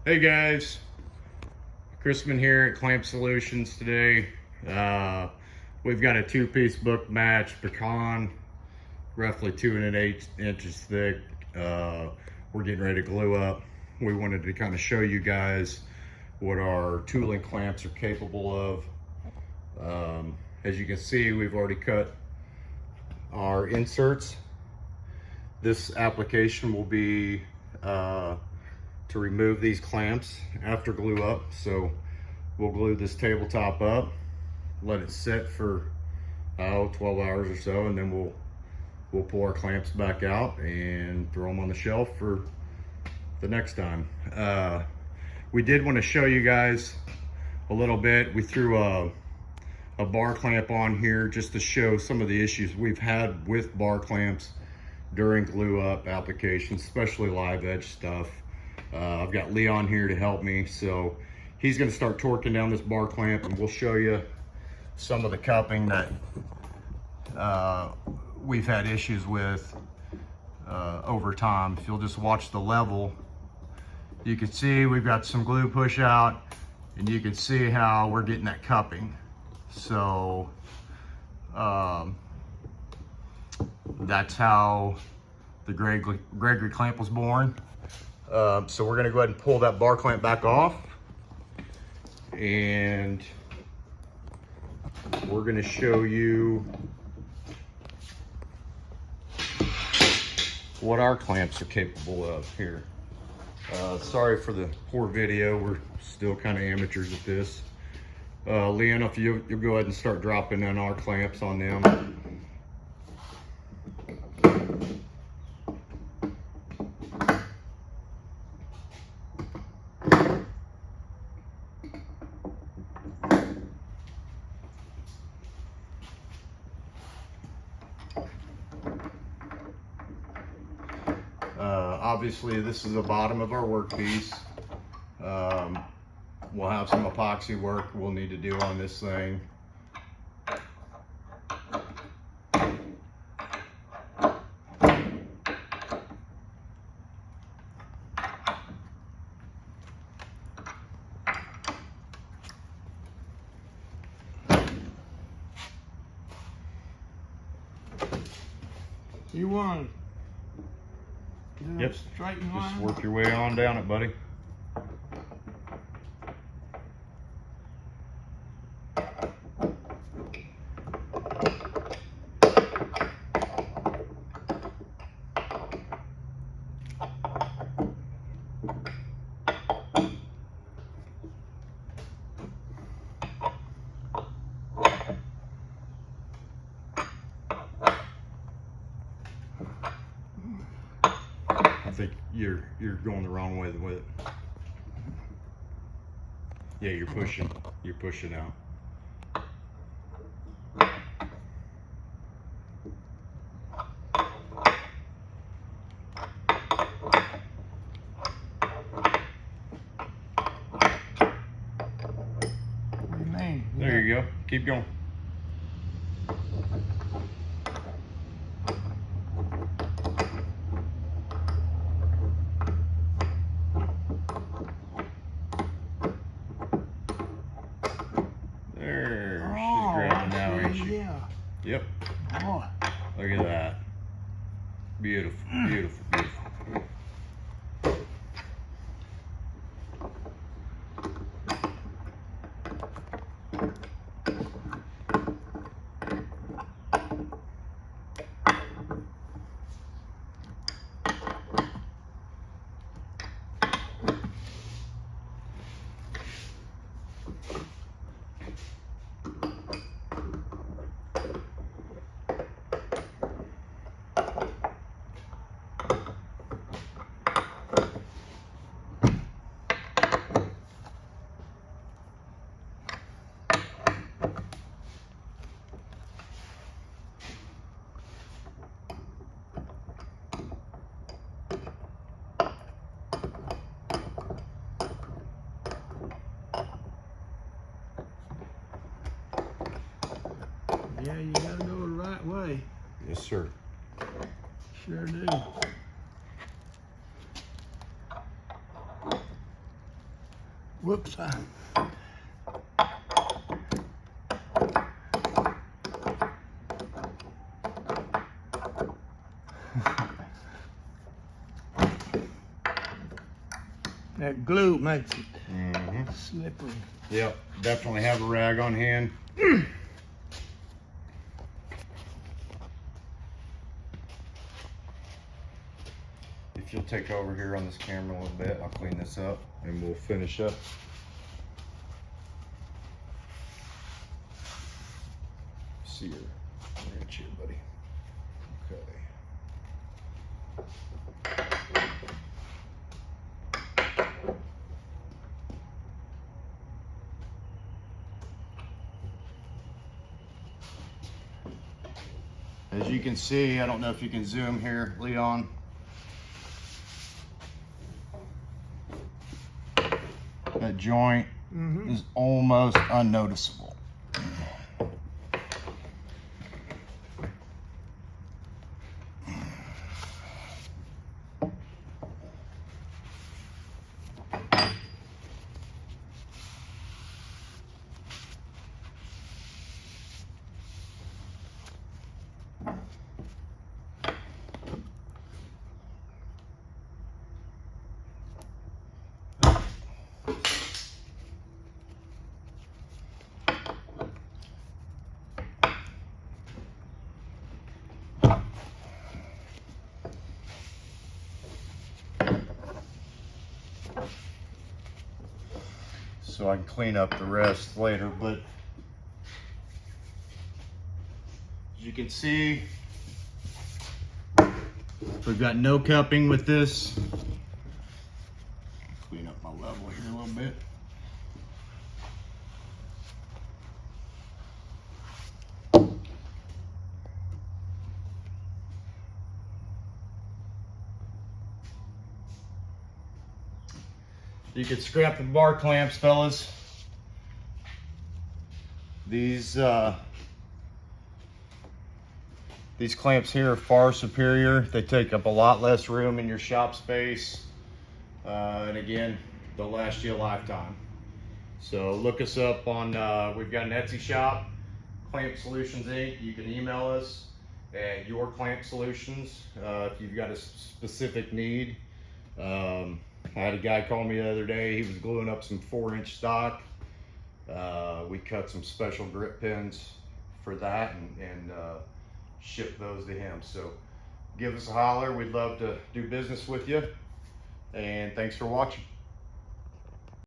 Hey guys, Chrisman here at Clamp Solutions today. We've got a two-piece book match pecan, roughly 2 inches thick. We're getting ready to glue up. We wanted to kind of show you guys what our tooling clamps are capable of. As you can see, we've already cut our inserts. This application will be to remove these clamps after glue up. So we'll glue this tabletop up, let it sit for 12 hours or so, and then we'll pull our clamps back out and throw them on the shelf for the next time. We did want to show you guys a little bit. We threw a bar clamp on here just to show some of the issues we've had with bar clamps during glue up applications, especially live edge stuff. I've got Leon here to help me, so he's going to start torquing down this bar clamp, and we'll show you some of the cupping that we've had issues with over time. If you'll just watch the level, you can see we've got some glue push out, and you can see how we're getting that cupping. So that's how the Gregory clamp was born. So we're gonna go ahead and pull that bar clamp back off, and we're gonna show you what our clamps are capable of here. Sorry for the poor video, we're still kind of amateurs at this. Leon, if you'll go ahead and start dropping in our clamps on them. Obviously, this is the bottom of our workpiece. We'll have some epoxy work we'll need to do on this thing. You want Yep, straighten line? just work your way on down it, buddy. I think you're going the wrong way with it. Yeah, you're pushing out. What do you mean? There you go. Keep going. There, she's grabbing now, ain't she? Yeah. Yep. Oh. Look at that. Beautiful, beautiful, beautiful. Yeah, you gotta go the right way. Yes, sir. Sure do. Whoops. That glue makes it slippery. Yep, definitely have a rag on hand. If you'll take over here on this camera a little bit, I'll clean this up and we'll finish up. See your wrench here, buddy. Okay. As you can see, I don't know if you can zoom here, Leon. That joint is almost unnoticeable. So I can clean up the rest later, but as you can see, we've got no cupping with this. Clean up my level here a little bit. You could scrap the bar clamps, fellas. These clamps here are far superior. They take up a lot less room in your shop space. And again, they'll last you a lifetime. So look us up on, we've got an Etsy shop, Clamp Solutions Inc. You can email us at Your Clamp Solutions if you've got a specific need. I had a guy call me the other day. He was gluing up some 4-inch stock. We cut some special grip pins for that and ship those to him. So give us a holler. We'd love to do business with you. And thanks for watching.